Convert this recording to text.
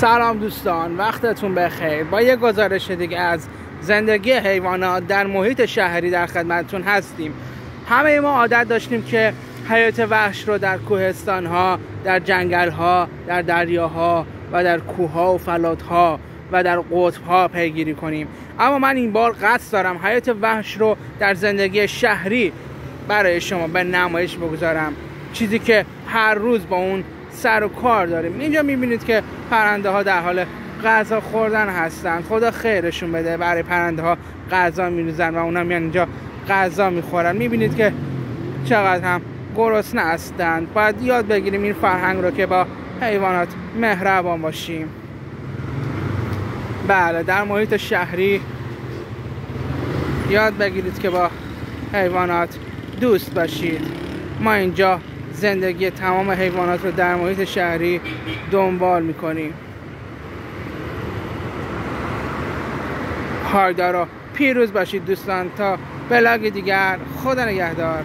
سلام دوستان، وقتتون بخیر. با یک گزارش دیگه از زندگی حیوانات در محیط شهری در خدمتتون هستیم. همه ما عادت داشتیم که حیات وحش رو در کوهستان‌ها، در جنگل‌ها، در دریاها و در کوه‌ها و فلات‌ها و در قطب‌ها پیگیری کنیم. اما من این بار قصد دارم حیات وحش رو در زندگی شهری برای شما به نمایش بگذارم، چیزی که هر روز با اون سر و کار داریم. اینجا میبینید که پرنده ها در حال غذا خوردن هستند. خدا خیرشون بده، برای پرنده ها غذا میریزن و اونا میان اینجا غذا میخورن. میبینید که چقدر هم گرسنه هستند. باید یاد بگیریم این فرهنگ رو که با حیوانات مهربان باشیم. بله، در محیط شهری یاد بگیرید که با حیوانات دوست باشید. ما اینجا زندگی تمام حیوانات رو در محیط شهری دنبال میکنیم. پایدار و پیروز باشید دوستان. تا بلاگ دیگر، خدا نگهدار.